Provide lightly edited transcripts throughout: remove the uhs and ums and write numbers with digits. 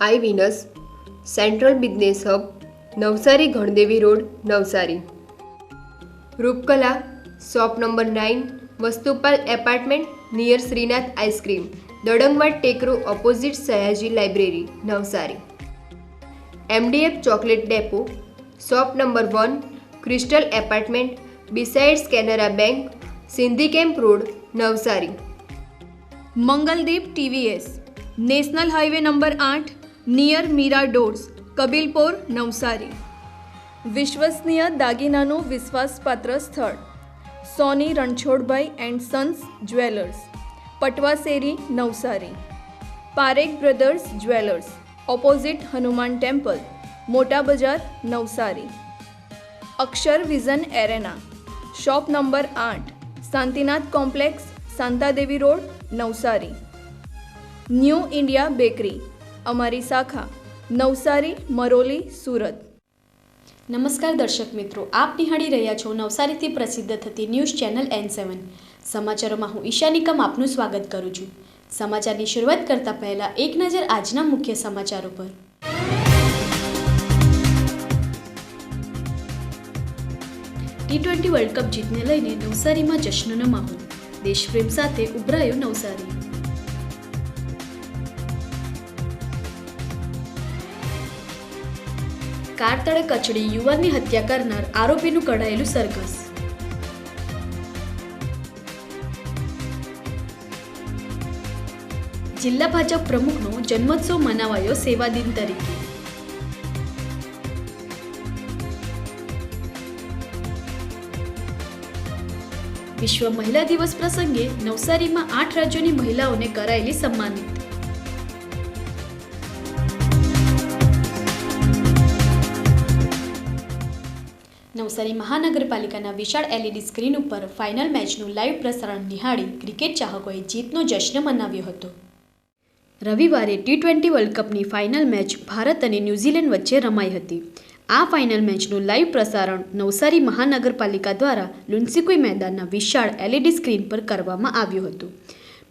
આઈ Venus, central business hub, Navsari Gandevi road, Navsari. Roopkala, shop number 9, Vastupal apartment near Shrinath ice cream, Dadangwad ટેકરો opposite Sayaji library, Navsari. MDF chocolate depot, shop number 1, crystal apartment besides Canara bank, Sindhi camp road, Navsari. Mangaldeep TVS, national highway number 8, near Meera doors, Kabilpor, Navsari. વિશ્વસનીય દાગીનાનું વિશ્વાસપાત્ર સ્થળ Soni Ranchhodbhai and sons jewellers, Patvasheri, Navsari. Parekh brothers jewellers, opposite Hanuman temple, Mota Bazaar, Navsari. Akshar vision arena, shop number 8, Shantinath complex, Shantadevi road, Navsari. New India bakery, અમારી શાખા નવસારી, મરોલી, સુરત. નમસ્કાર દર્શક મિત્રો, આપ નિહાળી રહ્યા છો નવસારીથી પ્રસિદ્ધ થતી ન્યૂઝ ચેનલ N7. સમાચારોમાં હું ઈશા નિકમ આપનું સ્વાગત કરું છું. સમાચારની શરૂઆત કરતા પહેલા એક નજર આજના મુખ્ય સમાચારો પર. T20 વર્લ્ડ કપ જીતને લઈને નવસારીમાં જશ્નનો માહોલ, દેશપ્રેમ સાથે ઉભરાયો નવસારી. કાર તળે કચડી યુવાનની હત્યા કરનાર આરોપીનું કઢાયેલું સરઘસ. જિલ્લા ભાજપ પ્રમુખનો જન્મોત્સવ મનાવાયો સેવા દિન તરીકે. વિશ્વ મહિલા દિવસ પ્રસંગે નવસારીમાં 8 રાજ્યોની મહિલાઓને કરાયેલી સન્માનિત. નવસારી મહાનગરપાલિકાના વિશાળ LED સ્ક્રીન ઉપર ફાઇનલ મેચનું લાઈવ પ્રસારણ નિહાળી ક્રિકેટ ચાહકોએ જીતનો જશ્ન મનાવ્યો હતો. રવિવારે T20 વર્લ્ડ કપની ફાઇનલ મેચ ભારત અને ન્યૂઝીલેન્ડ વચ્ચે રમાઈ હતી. આ ફાઇનલ મેચનું લાઈવ પ્રસારણ નવસારી મહાનગરપાલિકા દ્વારા લુન્સીકુઈ મેદાનના વિશાળ LED સ્ક્રીન પર કરવામાં આવ્યું હતું.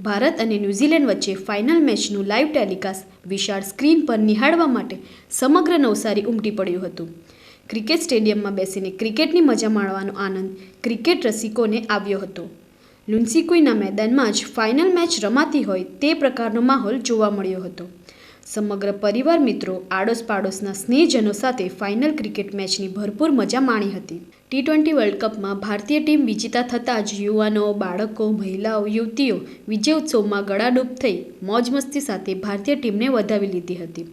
ભારત અને ન્યૂઝીલેન્ડ વચ્ચે ફાઇનલ મેચનું લાઈવ ટેલિકાસ્ટ વિશાળ સ્ક્રીન પર નિહાળવા માટે સમગ્ર નવસારી ઉમટી પડ્યું હતું. ક્રિકેટ સ્ટેડિયમમાં બેસીને ક્રિકેટની મજા માણવાનો આનંદ ક્રિકેટ રસિકોને આવ્યો હતો. લુન્સીકુઈના મેદાનમાં જ ફાઇનલ મેચ રમાતી હોય તે પ્રકારનો માહોલ જોવા મળ્યો હતો. સમગ્ર પરિવાર મિત્રો આડોશ પાડોશના સ્નેહજનો સાથે ફાઇનલ ક્રિકેટ મેચની ભરપૂર મજા માણી હતી. T20 વર્લ્ડ કપમાં ભારતીય ટીમ વિજેતા થતાં જ યુવાનો, બાળકો, મહિલાઓ, યુવતીઓ વિજય ઉત્સવમાં ગળાડૂબ થઈ મોજ મસ્તી સાથે ભારતીય ટીમને વધાવી લીધી હતી.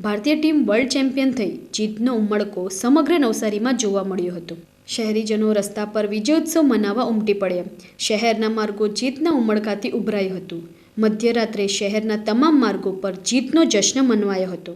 ભારતીય ટીમ વર્લ્ડ ચેમ્પિયન થઈ જીતનો ઉમળકો સમગ્ર નવસારીમાં જોવા મળ્યો હતો. શહેરીજનો રસ્તા પર વિજયોત્સવ મનાવવા ઉમટી પડ્યા. શહેરના માર્ગો જીતના ઉમળકાથી ઉભરાયું હતું. મધ્યરાત્રે શહેરના તમામ માર્ગો પર જીતનો જશ્ન મનાવાયો હતો.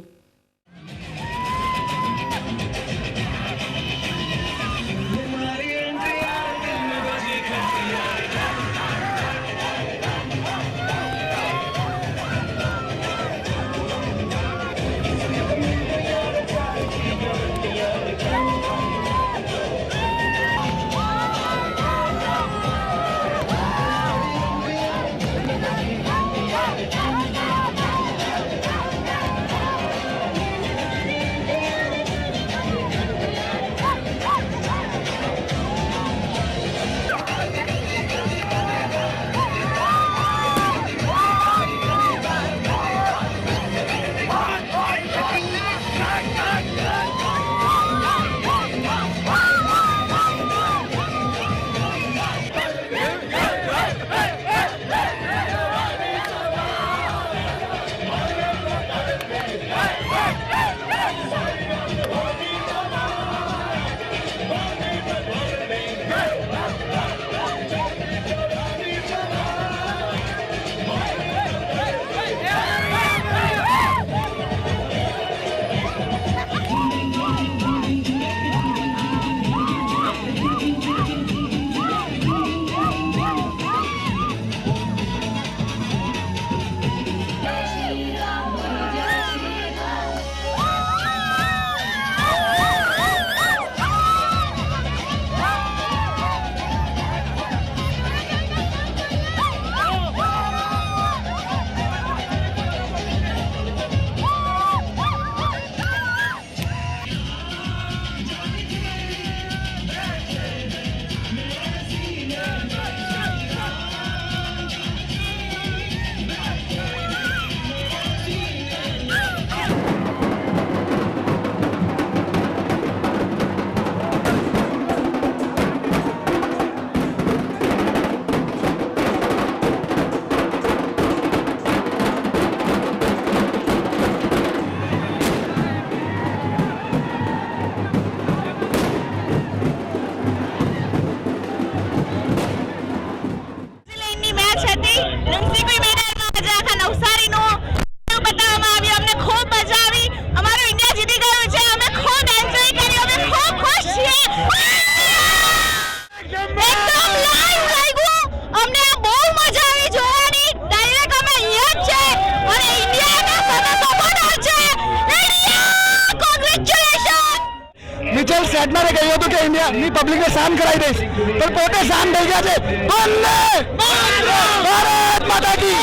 સેટનરે કહ્યું હતું કે ઇન્ડિયાની પબ્લિકને શાંત કરાવી દઈશ, પણ પોતે શાંત થઈ ગયા છે. બોલે ભારત માતા કી.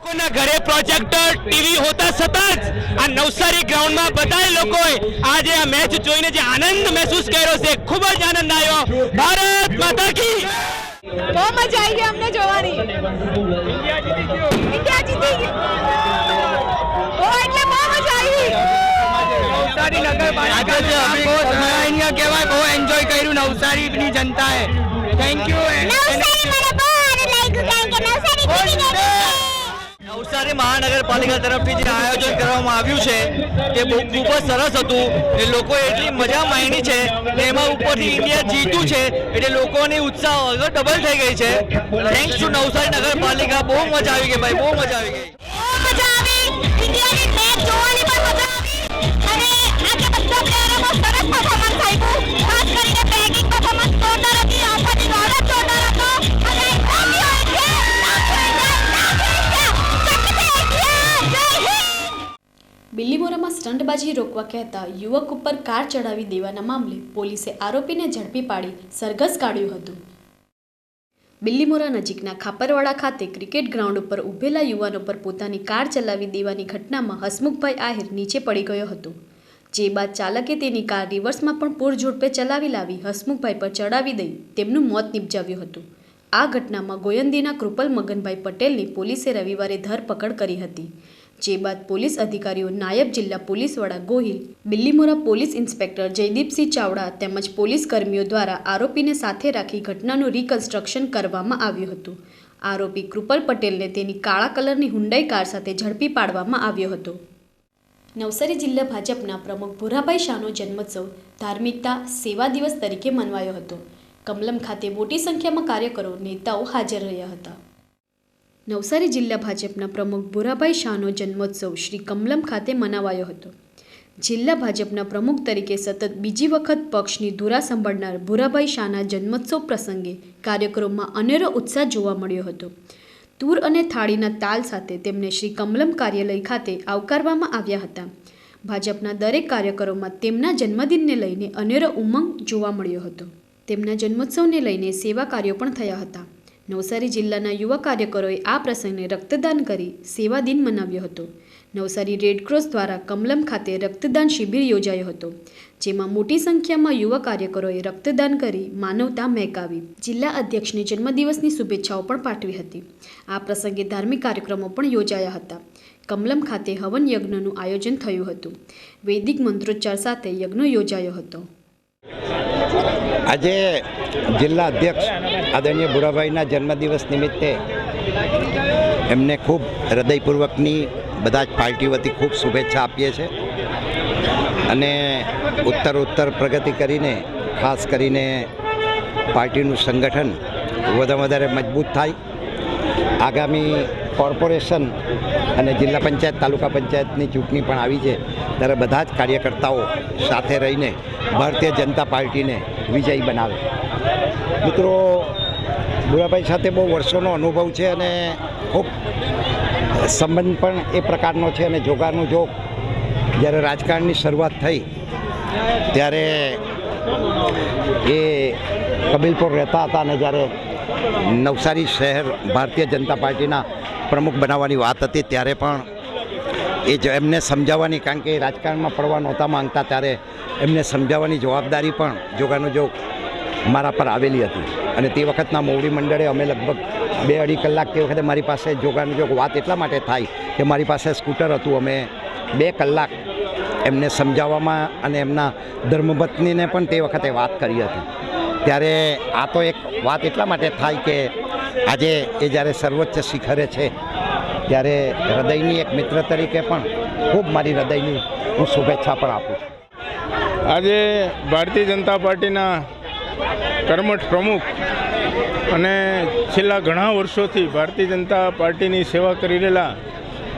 લોકોના ઘરે પ્રોજેક્ટર ટીવી હોતા છતાં જ આ નવસારી ગ્રાઉન્ડમાં બધા લોકોએ આજે આ મેચ જોઈને જે આનંદ મહેસૂસ કર્યો છે, ખૂબ જ આનંદ આવ્યો. ભારત માતા કી. બહુ મજા આવી ગઈ અમને જોવાની. ઇન્ડિયા જીતી ગઈ. ઓ એટલે બહુ મજા આવી. નવસારી નગરપાલિકા અહીંયા કહેવાય બહુ એન્જોય કર્યું નવસારીની જનતાએ. Thank you. નવસારી મહાનગરપાલિકા તરફથી જે આયોજન કરવામાં આવ્યું છે તે ખૂબ જ સરસ હતું. એ લોકોએ એટલી મજા માણી છે ને એમાં ઉપરથી ઇન્ડિયા જીત્યું છે એટલે લોકોની ઉત્સાહ હવે ડબલ થઈ ગઈ છે. થેન્ક્સ ટુ નવસારી નગરપાલિકા. બહુ મજા આવી ગઈ ભાઈ, બહુ મજા આવી ગઈ. ઇન્ડિયાની મેચ જોવાની પણ મજા આવી અને આજે બધા પ્લેયરો બહુ સરસ પરફોર્મન્સ આપ્યું. ખાસ કરીને બેટિંગ પરફોર્મન્સ જોરદાર હતી, ઓપનિંગ ઓર્ડર જોરદાર હતો અને બિલ્લીમોરામાં સ્ટંટબાજી રોકવા કહેતા યુવક ઉપર કાર ચડાવી દેવાના મામલે પોલીસે આરોપીને ઝડપી પાડી સરઘસ કાઢ્યું હતું. બિલ્લીમોરા નજીકના ખાપરવાડા ખાતે ક્રિકેટ ગ્રાઉન્ડ ઉપર ઊભેલા યુવાનો પર પોતાની કાર ચલાવી દેવાની ઘટનામાં હસમુખભાઈ આહિર નીચે પડી ગયો હતો. જે બાદ ચાલકે તેની કાર રિવર્સમાં પણ પૂરઝડપે ચલાવી લાવી હસમુખભાઈ પર ચડાવી દઈ તેમનું મોત નિપજાવ્યું હતું. આ ઘટનામાં ગોયંદીના કૃપલ મગનભાઈ પટેલની પોલીસે રવિવારે ધરપકડ કરી હતી. જે બાદ પોલીસ અધિકારીઓ નાયબ જિલ્લા પોલીસ વડા ગોહિલ, બિલ્લીમોરા પોલીસ ઇન્સ્પેક્ટર જયદીપસિંહ ચાવડા તેમજ પોલીસ કર્મીઓ દ્વારા આરોપીને સાથે રાખી ઘટનાનું રિકન્સ્ટ્રક્શન કરવામાં આવ્યું હતું. આરોપી કૃપલ પટેલને તેની કાળા કલરની હુન્ડાઈ કાર સાથે ઝડપી પાડવામાં આવ્યો હતો. નવસારી જિલ્લા ભાજપના પ્રમુખ ભૂરાભાઈ શાહનો જન્મોત્સવ ધાર્મિકતા સેવા દિવસ તરીકે મનાવાયો હતો. કમલમ ખાતે મોટી સંખ્યામાં કાર્યકરો, નેતાઓ હાજર રહ્યા હતા. નવસારી જિલ્લા ભાજપના પ્રમુખ ભૂરાભાઈ શાહનો જન્મોત્સવ શ્રી કમલમ ખાતે મનાવાયો હતો. જિલ્લા ભાજપના પ્રમુખ તરીકે સતત બીજી વખત પક્ષની ધુરા સંભાળનાર ભૂરાભાઈ શાહના જન્મોત્સવ પ્રસંગે કાર્યક્રમોમાં અનેરો ઉત્સાહ જોવા મળ્યો હતો. તૂર અને થાળીના તાલ સાથે તેમને શ્રી કમલમ કાર્યાલય ખાતે આવકારવામાં આવ્યા હતા. ભાજપના દરેક કાર્યકરોમાં તેમના જન્મદિનને લઈને અનેરો ઉમંગ જોવા મળ્યો હતો. તેમના જન્મોત્સવને લઈને સેવા કાર્યો પણ થયા હતા. નવસારી જિલ્લાના યુવા કાર્યકરોએ આ પ્રસંગને રક્તદાન કરી સેવા દિન મનાવ્યો હતો. નવસારી રેડક્રોસ દ્વારા કમલમ ખાતે રક્તદાન શિબિર યોજાયો હતો, જેમાં મોટી સંખ્યામાં યુવા કાર્યકરોએ રક્તદાન કરી માનવતા મહેકાવી. જિલ્લા અધ્યક્ષને જન્મદિવસની શુભેચ્છાઓ પણ પાઠવી હતી. આ પ્રસંગે ધાર્મિક કાર્યક્રમો પણ યોજાયા હતા. કમલમ ખાતે હવન યજ્ઞનું આયોજન થયું હતું. વૈદિક મંત્રોચ્ચાર સાથે યજ્ઞ યોજાયો હતો. આજે જિલ્લા અધ્યક્ષ આદરણીય ભૂરાભાઈના જન્મદિવસ નિમિત્તે એમને ખૂબ હૃદયપૂર્વકની બધા જ પાર્ટી વતી ખૂબ શુભેચ્છા આપીએ છીએ અને ઉત્તર પ્રગતિ કરીને ખાસ કરીને પાર્ટીનું સંગઠન વધારે મજબૂત થાય. આગામી કોર્પોરેશન અને જિલ્લા પંચાયત, તાલુકા પંચાયતની ચૂંટણી પણ આવી છે, ત્યારે બધા જ કાર્યકર્તાઓ સાથે રહીને ભારતીય જનતા પાર્ટીને વિજયી બનાવે. મિત્રો, ભૂરાભાઈ સાથે બહુ વર્ષોનો અનુભવ છે અને ખૂબ સંબંધ પણ એ પ્રકારનો છે. અને જોગાનું જોગ જ્યારે રાજકારણની શરૂઆત થઈ ત્યારે એ કબીલપુર રહેતા હતા અને જ્યારે નવસારી શહેર ભારતીય જનતા પાર્ટીના પ્રમુખ બનાવવાની વાત હતી ત્યારે પણ એમને સમજાવવાની, કારણ કે એ રાજકારણમાં પડવા નહોતા માંગતા, ત્યારે એમને સમજાવવાની જવાબદારી પણ જોગાનું જોગ મારા પર આવેલી હતી. અને તે વખતના મોવડી મંડળે અમે લગભગ 2-2.5 કલાક તે વખતે મારી પાસે જોગાનું જોગ વાત એટલા માટે થાય કે મારી પાસે સ્કૂટર હતું. અમે 2 કલાક એમને સમજાવવામાં અને એમના ધર્મપત્નીને પણ તે વખતે વાત કરી હતી. ત્યારે આ તો એક વાત એટલા માટે થાય કે આજે એ જ્યારે સર્વોચ્ચ શિખરે છે ત્યારે હૃદયની એક મિત્ર તરીકે પણ ખૂબ મારી હૃદયની હું શુભેચ્છા પણ આપું છું. આજે ભારતીય જનતા પાર્ટીના કર્મઠ પ્રમુખ અને છેલ્લા ઘણા વર્ષોથી ભારતીય જનતા પાર્ટીની સેવા કરી રહેલા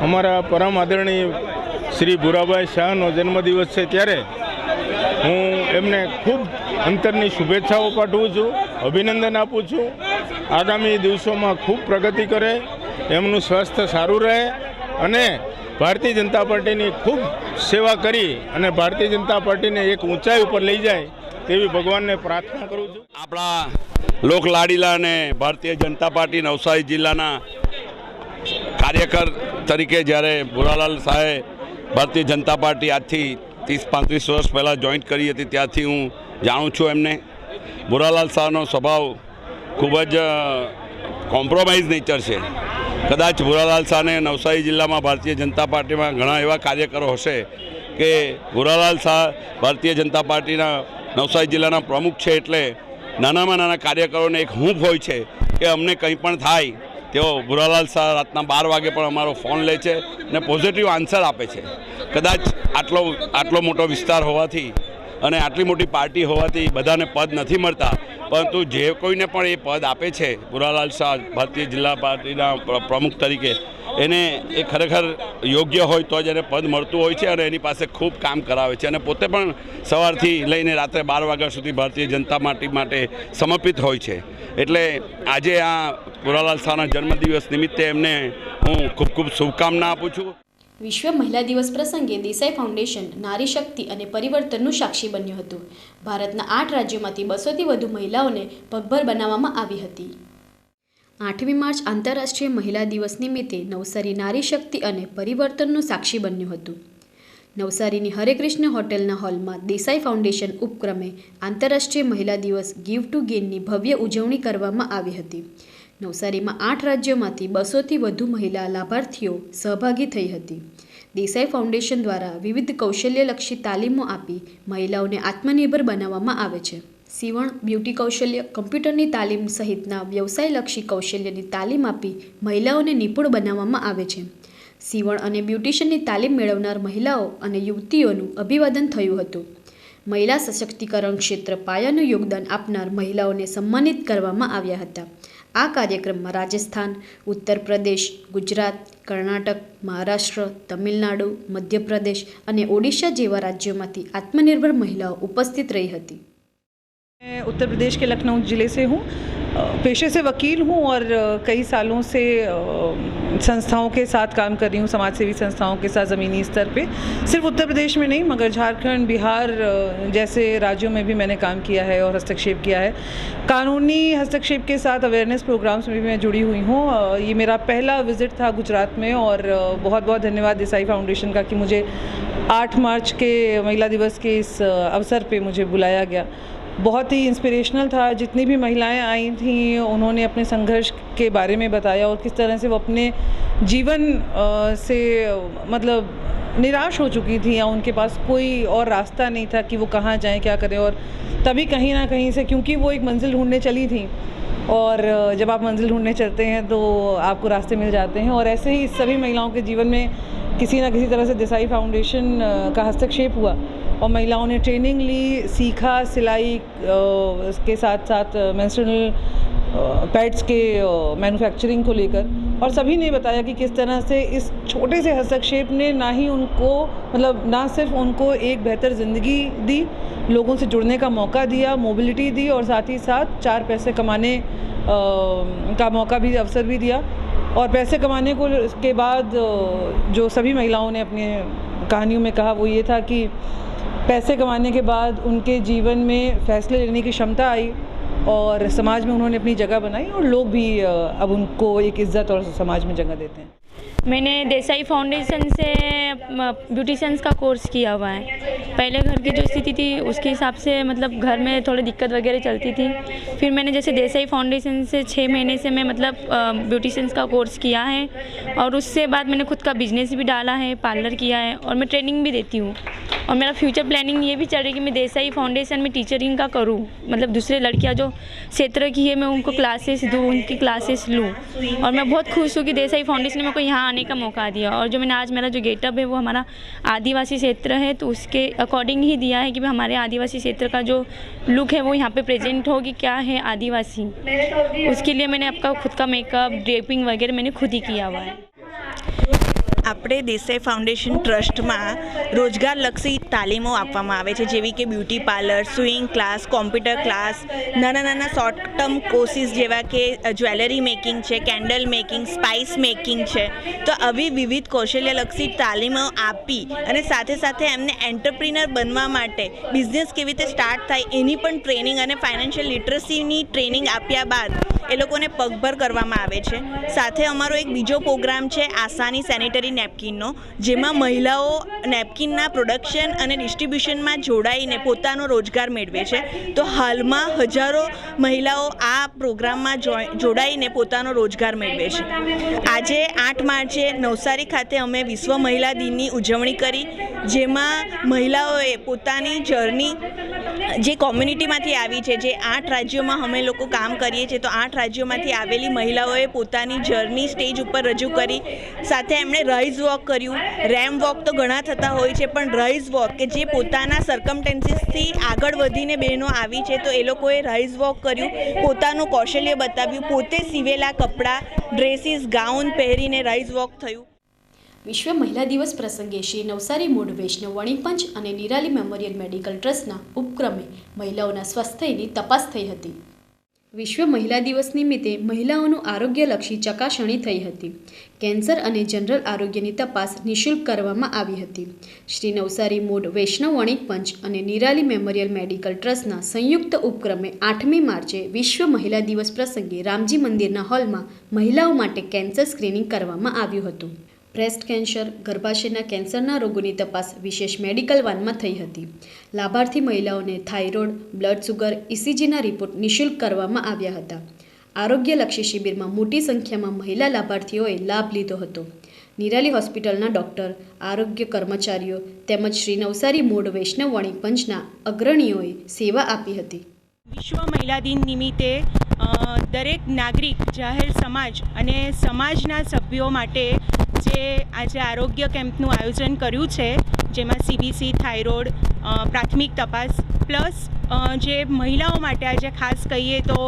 અમારા પરમ આદરણીય શ્રી ભૂરાભાઈ શાહનો જન્મદિવસ છે, ત્યારે હું એમને ખૂબ અંતરની શુભેચ્છાઓ પાઠવું છું, અભિનંદન આપું છું. આગામી દિવસોમાં ખૂબ પ્રગતિ કરે, એમનું સ્વાસ્થ્ય સારું રહે અને ભારતીય જનતા પાર્ટીની ખૂબ સેવા કરી અને ભારતીય જનતા પાર્ટીને એક ઊંચાઈ ઉપર લઈ જાય તેવી ભગવાનને પ્રાર્થના કરું છું. આપણા લોકલાડીલા અને ભારતીય જનતા પાર્ટી નવસારી જિલ્લાના કાર્યકર તરીકે જ્યારે ભુરાલાલ શાહે ભારતીય જનતા પાર્ટી આજથી 30-35 વર્ષ પહેલાં જોઈન્ટ કરી હતી ત્યારથી હું જાણું છું એમને. ભુરાલાલ શાહનો સ્વભાવ ખૂબ જ કોમ્પ્રોમાઇઝ નેચર છે. કદાચ ભુરાલાલ શાહને નવસારી જિલ્લામાં ભારતીય જનતા પાર્ટીમાં ઘણા એવા કાર્યકરો હશે કે ભુરાલાલ શાહ ભારતીય જનતા પાર્ટીના નવસારી જિલ્લાના પ્રમુખ છે એટલે નાનામાં નાના કાર્યકરોને એક હૂંફ હોય છે કે અમને કંઈ પણ થાય તેઓ ભુરાલાલ શાહ રાતના 12 વાગે પણ અમારો ફોન લે છે અને પોઝિટિવ આન્સર આપે છે. કદાચ આટલો મોટો વિસ્તાર હોવાથી અને આટલી મોટી પાર્ટી હોવાથી બધાને પદ નથી મળતા, પરંતુ જે કોઈને પણ એ પદ આપે છે ભુરાલાલ શાહ ભારતીય જિલ્લા પાર્ટીના પ્રમુખ તરીકે, એને એ ખરેખર યોગ્ય હોય તો જ એને પદ મળતું હોય છે અને એની પાસે ખૂબ કામ કરાવે છે અને પોતે પણ સવારથી લઈને રાત્રે 12 વાગ્યા સુધી ભારતીય જનતા પાર્ટી માટે સમર્પિત હોય છે. એટલે આજે આ ભુરાલાલ શાહના જન્મદિવસ નિમિત્તે એમને હું ખૂબ ખૂબ શુભકામના આપું છું. વિશ્વ મહિલા દિવસ પ્રસંગે દેસાઈ ફાઉન્ડેશન નારી શક્તિ અને પરિવર્તનનું સાક્ષી બન્યું હતું. ભારતના 8 રાજ્યોમાંથી 200થી વધુ મહિલાઓને પગભર બનાવવામાં આવી હતી. 8મી માર્ચ આંતરરાષ્ટ્રીય મહિલા દિવસ નિમિત્તે નવસારી નારી શક્તિ અને પરિવર્તનનું સાક્ષી બન્યું હતું. નવસારીની હરે કૃષ્ણ હોટેલના હોલમાં દેસાઈ ફાઉન્ડેશન ઉપક્રમે આંતરરાષ્ટ્રીય મહિલા દિવસ ગીવ ટુ ગેઇનની ભવ્ય ઉજવણી કરવામાં આવી હતી. નવસારીમાં 8 રાજ્યોમાંથી 200થી વધુ મહિલા લાભાર્થીઓ સહભાગી થઈ હતી. દેસાઈ ફાઉન્ડેશન દ્વારા વિવિધ કૌશલ્યલક્ષી તાલીમો આપી મહિલાઓને આત્મનિર્ભર બનાવવામાં આવે છે. સીવણ, બ્યુટી કૌશલ્ય, કમ્પ્યુટરની તાલીમ સહિતના વ્યવસાયલક્ષી કૌશલ્યની તાલીમ આપી મહિલાઓને નિપુણ બનાવવામાં આવે છે. સીવણ અને બ્યુટિશિયનની તાલીમ મેળવનાર મહિલાઓ અને યુવતીઓનું અભિવાદન થયું હતું. મહિલા સશક્તિકરણ ક્ષેત્ર પાયાનું યોગદાન આપનાર મહિલાઓને સન્માનિત કરવામાં આવ્યા હતા. આ કાર્યક્રમમાં રાજસ્થાન, ઉત્તર પ્રદેશ, ગુજરાત, કર્ણાટક, મહારાષ્ટ્ર, તમિલનાડુ, મધ્યપ્રદેશ અને ઓડિશા જેવા રાજ્યોમાંથી આત્મનિર્ભર મહિલાઓ ઉપસ્થિત રહી હતી. मैं उत्तर प्रदेश के लखनऊ ज़िले से हूँ. पेशे से वकील हूँ और कई सालों से संस्थाओं के साथ काम कर रही हूँ, समाज सेवी संस्थाओं के साथ ज़मीनी स्तर पे. सिर्फ उत्तर प्रदेश में नहीं मगर झारखंड, बिहार जैसे राज्यों में भी मैंने काम किया है और हस्तक्षेप किया है. कानूनी हस्तक्षेप के साथ अवेयरनेस प्रोग्राम्स में भी मैं जुड़ी हुई हूँ. ये मेरा पहला विज़िट था गुजरात में और बहुत बहुत धन्यवाद देसाई फाउंडेशन का कि मुझे 8 मार्च के महिला दिवस के इस अवसर पे मुझे बुलाया गया. बहुत ही इंस्पिरेशनल था. जितनी भी महिलाएं आई थीं उन्होंने अपने संघर्ष के बारे में बताया और किस तरह से वो अपने जीवन से मतलब निराश हो चुकी थी या उनके पास कोई और रास्ता नहीं था कि वो कहाँ जाएं, क्या करें. और तभी कहीं ना कहीं से, क्योंकि वो एक मंजिल ढूंढने चली थी और जब आप मंजिल ढूंढने चलते हैं तो आपको रास्ते मिल जाते हैं. और ऐसे ही सभी महिलाओं के जीवन में किसी न किसी तरह से देसाई फाउंडेशन का हस्तक्षेप हुआ और महिलाओं ने ट्रेनिंग ली, सीखा सिलाई के साथ साथ मेंस्ट्रुअल पैड्स के मैन्युफैक्चरिंग को लेकर. और सभी ने बताया कि किस तरह से इस छोटे से हस्तक्षेप ने ना ही उनको मतलब ना सिर्फ उनको एक बेहतर ज़िंदगी दी, लोगों से जुड़ने का मौका दिया, मोबिलिटी दी और साथ ही साथ 4 पैसे कमाने का मौका भी, अवसर भी दिया. और पैसे कमाने को के बाद जो सभी महिलाओं ने अपनी कहानियों में कहा वो ये था कि पैसे कमाने के बाद उनके जीवन में फ़ैसले लेने की क्षमता आई और समाज में उन्होंने अपनी जगह बनाई और लोग भी अब उनको एक इज़्ज़त और समाज में जगह देते हैं. मैंने देसाई फाउंडेशन से ब्यूटिशियंस का कोर्स किया हुआ है. पहले घर की जो स्थिति थी उसके हिसाब से मतलब घर में थोड़ी दिक्कत वगैरह चलती थी. फिर मैंने जैसे देसाई फाउंडेशन से 6 महीने से मैं मतलब ब्यूटिशियंस का कोर्स किया है और उससे बाद मैंने खुद का बिजनेस भी डाला है, पार्लर किया है और मैं ट्रेनिंग भी देती हूँ. और मेरा फ्यूचर प्लानिंग ये भी चल रही है कि मैं देसाई फाउंडेशन में टीचरिंग का करूँ. मतलब दूसरे लड़कियाँ जो क्षेत्र की है मैं उनको क्लासेस दूँ, उनकी क्लासेस लूँ. और मैं बहुत खुश हूँ कि देसाई फाउंडेशन ने मेरे को यहाँ आने का मौका दिया. और जो मैंने आज मेरा जो गेटअप है वो हमारा आदिवासी क्षेत्र है तो उसके अकॉर्डिंग ही दिया है कि हमारे आदिवासी क्षेत्र का जो लुक है वो यहाँ पे प्रेजेंट हो कि क्या है आदिवासी. उसके लिए मैंने आपका खुद का मेकअप, ड्रेपिंग वगैरह मैंने खुद ही किया हुआ है. આપણે દેસાઈ ફાઉન્ડેશન ટ્રસ્ટમાં રોજગારલક્ષી તાલીમો આપવામાં આવે છે, જેવી કે beauty parlour, swing class, computer class, નાના શોર્ટ ટર્મ કોર્સીસ જેવા કે જ્વેલરી મેકિંગ છે, કેન્ડલ મેકિંગ, સ્પાઇસ મેકિંગ છે. તો આવી વિવિધ કૌશલ્યલક્ષી તાલીમો આપી અને સાથે સાથે એમને એન્ટરપ્રિનર બનવા માટે બિઝનેસ કેવી રીતે સ્ટાર્ટ થાય એની પણ ટ્રેનિંગ અને ફાઇનાન્શિયલ લિટરસીની ટ્રેનિંગ આપ્યા બાદ એ લોકોને પગભર કરવામાં આવે છે. સાથે અમારો એક બીજો પ્રોગ્રામ છે આસાની સેનિટરી નેપકિનનો, જેમાં મહિલાઓ નેપકિનના પ્રોડક્શન અને ડિસ્ટ્રીબ્યુશનમાં જોડાઈને પોતાનો રોજગાર મેળવે છે. તો હાલમાં હજારો મહિલાઓ આ પ્રોગ્રામમાં જોડાઈને પોતાનો રોજગાર મેળવે છે. આજે 8 માર્ચે નવસારી ખાતે અમે વિશ્વ મહિલા દિનની ઉજવણી કરી, જેમાં મહિલાઓએ પોતાની જર્ની જે કોમ્યુનિટીમાંથી આવી છે, જે 8 રાજ્યોમાં અમે લોકો કામ કરીએ છીએ, તો 8 રાજ્યોમાંથી આવેલી મહિલાઓએ પોતાની જર્ની સ્ટેજ ઉપર રજૂ કરી. સાથે એમણે રાઇઝ વોક કર્યું. રેમ વોક તો ઘણા થતા હોય છે, પણ રાઇઝ વોક કે જે પોતાના સરકમટેન્સીસથી આગળ વધીને બહેનો આવી છે, તો એ લોકોએ રાઇઝ વોક કર્યું, પોતાનું કૌશલ્ય બતાવ્યું, પોતે સીવેલા કપડાં, ડ્રેસીસ, ગાઉન પહેરીને રાઇઝ વોક થયું. વિશ્વ મહિલા દિવસ પ્રસંગે શ્રી નવસારી મૂળ વૈષ્ણવ વણિકપંચ અને નિરાલી મેમોરિયલ મેડિકલ ટ્રસ્ટના ઉપક્રમે મહિલાઓના સ્વાસ્થ્યની તપાસ થઈ હતી. વિશ્વ મહિલા દિવસ નિમિત્તે મહિલાઓનું આરોગ્યલક્ષી ચકાસણી થઈ હતી. કેન્સર અને જનરલ આરોગ્યની તપાસ નિઃશુલ્ક કરવામાં આવી હતી. શ્રી નવસારી મૂળ વૈષ્ણવ વણિકપંચ અને નિરાલી મેમોરિયલ મેડિકલ ટ્રસ્ટના સંયુક્ત ઉપક્રમે 8મી માર્ચે વિશ્વ મહિલા દિવસ પ્રસંગે રામજી મંદિરના હોલમાં મહિલાઓ માટે કેન્સર સ્ક્રીનિંગ કરવામાં આવ્યું હતું. બ્રેસ્ટ કેન્સર, ગર્ભાશયના કેન્સરના રોગોની તપાસ વિશેષ મેડિકલ વાનમાં થઈ હતી. લાભાર્થી મહિલાઓને થાઇરોઇડ, બ્લડ સુગર, ઇસીજીના રિપોર્ટ નિઃશુલ્ક કરવામાં આવ્યા હતા. આરોગ્યલક્ષી શિબિરમાં મોટી સંખ્યામાં મહિલા લાભાર્થીઓએ લાભ લીધો હતો. નિરાલી હોસ્પિટલના ડૉક્ટર, આરોગ્ય કર્મચારીઓ તેમજ શ્રી નવસારી મૂળ વૈષ્ણવ વણિકપંચના અગ્રણીઓએ સેવા આપી હતી. વિશ્વ મહિલા દિન નિમિત્તે દરેક નાગરિક, જાહેર સમાજ અને સમાજના સભ્યો માટે જે આજે આરોગ્ય કેમ્પનું આયોજન કર્યું છે, જેમાં CBC, થાઇરોઇડ, પ્રાથમિક તપાસ પ્લસ જે મહિલાઓ માટે આજે ખાસ કહીએ તો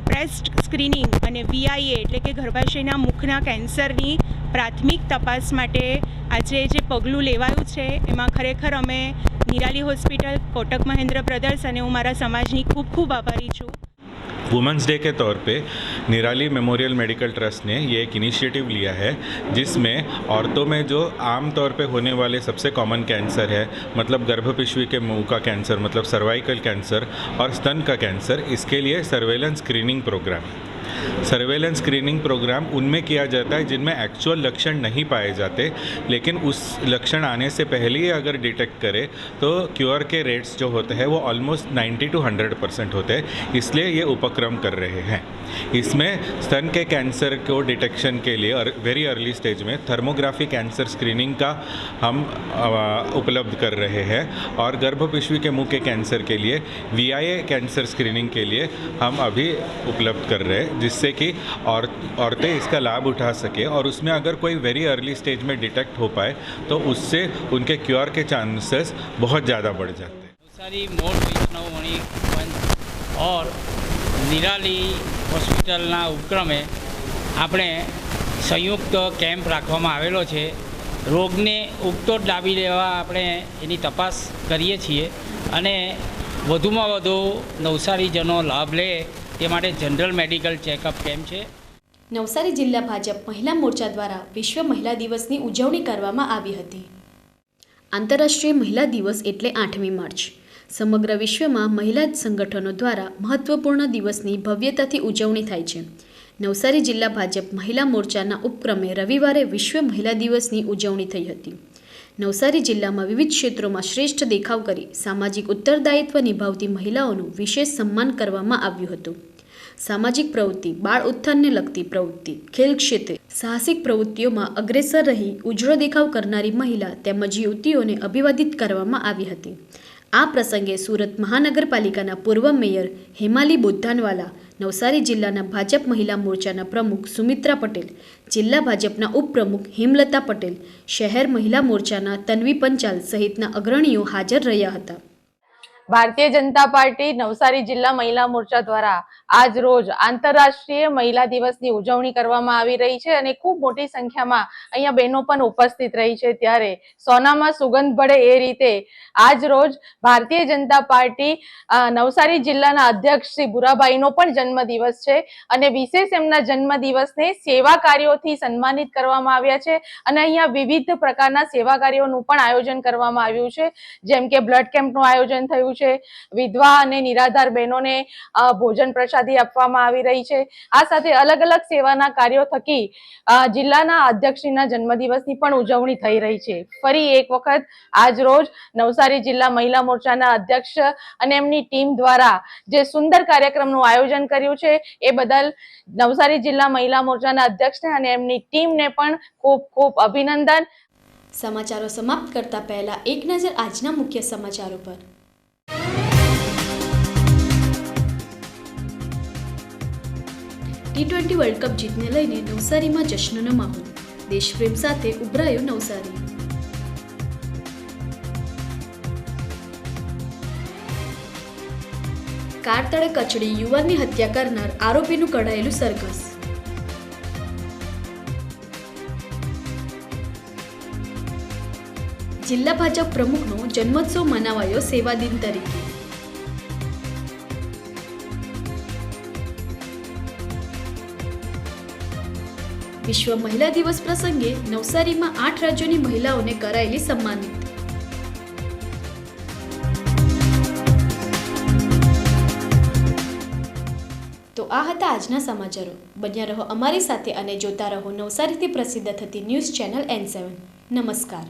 બ્રેસ્ટ સ્ક્રીનિંગ અને VIA એટલે કે ગર્ભાશયના મુખના કેન્સરની પ્રાથમિક તપાસ માટે આજે જે પગલું લેવાયું છે, એમાં ખરેખર અમે નિરાલી હોસ્પિટલ, કોટક મહેન્દ્ર બ્રદર્સ અને હું મારા સમાજની ખૂબ ખૂબ આભારી છું. वुमेंस डे के तौर पे निराली मेमोरियल मेडिकल ट्रस्ट ने ये एक इनिशिएटिव लिया है, जिसमें औरतों में जो आम तौर पे होने वाले सबसे कॉमन कैंसर है, मतलब गर्भपिशवी के मुंह का कैंसर, मतलब सर्वाइकल कैंसर और स्तन का कैंसर, इसके लिए सर्वेलेंस स्क्रीनिंग प्रोग्राम उनमें किया जाता है जिनमें एक्चुअल लक्षण नहीं पाए जाते, लेकिन उस लक्षण आने से पहले ही अगर डिटेक्ट करे तो क्योर के रेट्स जो होते हैं वो ऑलमोस्ट 90 to 100% होते हैं. इसलिए ये उपक्रम कर रहे हैं. इसमें स्तन के कैंसर को डिटेक्शन के लिए वेरी अर्ली स्टेज में थर्मोग्राफी कैंसर स्क्रीनिंग का हम उपलब्ध कर रहे हैं, और गर्भपिशवी के मुंह के कैंसर के लिए VIA कैंसर स्क्रीनिंग के लिए हम अभी उपलब्ध कर रहे हैं, जिससे कि औरतें इसका लाभ उठा सके और उसमें अगर कोई वेरी अर्ली स्टेज में डिटेक्ट हो पाए तो उससे उनके क्योर के चांसेस बहुत ज़्यादा बढ़ जाते हैं. नवसारी मूल वैष्णव वणिकपंच और निराली હોસ્પિટલના ઉપક્રમે આપણે સંયુક્ત કેમ્પ રાખવામાં આવેલો છે. રોગને ઉગતો જ લાવી લેવા આપણે એની તપાસ કરીએ છીએ અને વધુમાં વધુ નવસારીજનો લાભ લે તે માટે જનરલ મેડિકલ ચેકઅપ કેમ્પ છે. નવસારી જિલ્લા ભાજપ મહિલા મોરચા દ્વારા વિશ્વ મહિલા દિવસની ઉજવણી કરવામાં આવી હતી. આંતરરાષ્ટ્રીય મહિલા દિવસ એટલે 8મી માર્ચ. સમગ્ર વિશ્વમાં મહિલા સંગઠનો દ્વારા મહત્વપૂર્ણ દિવસની ભવ્યતાથી ઉજવણી થાય છે. નવસારી જિલ્લા ભાજપ મહિલા મોરચાના ઉપક્રમે રવિવારે વિશ્વ મહિલા દિવસની ઉજવણી થઈ હતી. નવસારી જિલ્લામાં વિવિધ ક્ષેત્રોમાં શ્રેષ્ઠ દેખાવ કરી સામાજિક ઉત્તરદાયિત્વ નિભાવતી મહિલાઓનું વિશેષ સન્માન કરવામાં આવ્યું હતું. સામાજિક પ્રવૃત્તિ, બાળ ઉત્થાનને લગતી પ્રવૃત્તિ, ખેલ ક્ષેત્રે સાહસિક પ્રવૃત્તિઓમાં અગ્રેસર રહી ઉજળો દેખાવ કરનારી મહિલા તેમજ યુવતીઓને અભિવાદિત કરવામાં આવી હતી. આ પ્રસંગે સુરત મહાનગરપાલિકાના પૂર્વ મેયર હેમાલી બોધાનવાલા, નવસારી જિલ્લાના ભાજપ મહિલા મોરચાના પ્રમુખ સુમિત્રા પટેલ, જિલ્લા ભાજપના ઉપપ્રમુખ હેમલતા પટેલ, શહેર મહિલા મોરચાના તન્વી પંચાલ સહિતના અગ્રણીઓ હાજર રહ્યા હતા. ભારતીય જનતા પાર્ટી નવસારી જિલ્લા મહિલા મોરચા દ્વારા આજ રોજ આંતરરાષ્ટ્રીય મહિલા દિવસની ઉજવણી કરવામાં આવી રહી છે અને ખૂબ મોટી સંખ્યામાં અહીંયા બહેનો પણ ઉપસ્થિત રહી છે. ત્યારે સોનામાં સુગંધ ભળે એ રીતે આજ રોજ ભારતીય જનતા પાર્ટી નવસારી જિલ્લાના અધ્યક્ષ શ્રી ભુરાભાઈનો પણ જન્મદિવસ છે અને વિશેષ એમના જન્મદિવસને સેવા કાર્યોથી સન્માનિત કરવામાં આવ્યા છે અને અહીંયા વિવિધ પ્રકારના સેવા કાર્યોનું પણ આયોજન કરવામાં આવ્યું છે, જેમ કે બ્લડ કેમ્પનું આયોજન થયું છે, વિધવા અને નિરાધાર બહેનોને ભોજન પ્રસાદી આપવામાં આવી રહી છે. આ સાથે અલગ અલગ સેવાના કાર્યો થકી જિલ્લાના અધ્યક્ષના જન્મદિવસની પણ ઉજવણી થઈ રહી છે. ફરી એક વખત આજ રોજ નવસારી જિલ્લા મહિલા મોરચાના અધ્યક્ષ અને એમની ટીમ દ્વારા જે સુંદર કાર્યક્રમનું આયોજન કર્યું છે એ બદલ નવસારી જિલ્લા મહિલા મોરચાના અધ્યક્ષને અને એમની ટીમને પણ ખૂબ ખૂબ અભિનંદન. સમાચારો સમાપ્ત કરતા પહેલા એક નજર આજના મુખ્ય સમાચારો પર. T20 વર્લ્ડ કપ જીતને લઈને નવસારીમાં જશ્નનો માહોલ. દેશપ્રેમ સાથે ઉભરાયો નવસારી. કાર તળે કચડી યુવાનની હત્યા કરનાર આરોપીનું કઢાયેલું સરઘસ. જિલ્લા ભાજપ પ્રમુખનો જન્મોત્સવ મનાવાયો સેવા દિન તરીકે. વિશ્વ મહિલા દિવસ પ્રસંગે નવસારીમાં 8 રાજ્યોની મહિલાઓને કરાયેલી સન્માનિત. તો આ હતા આજના સમાચારો. બન્યા રહો અમારી સાથે અને જોતા રહો નવસારીથી પ્રસિદ્ધ થતી ન્યૂઝ ચેનલ N7. નમસ્કાર.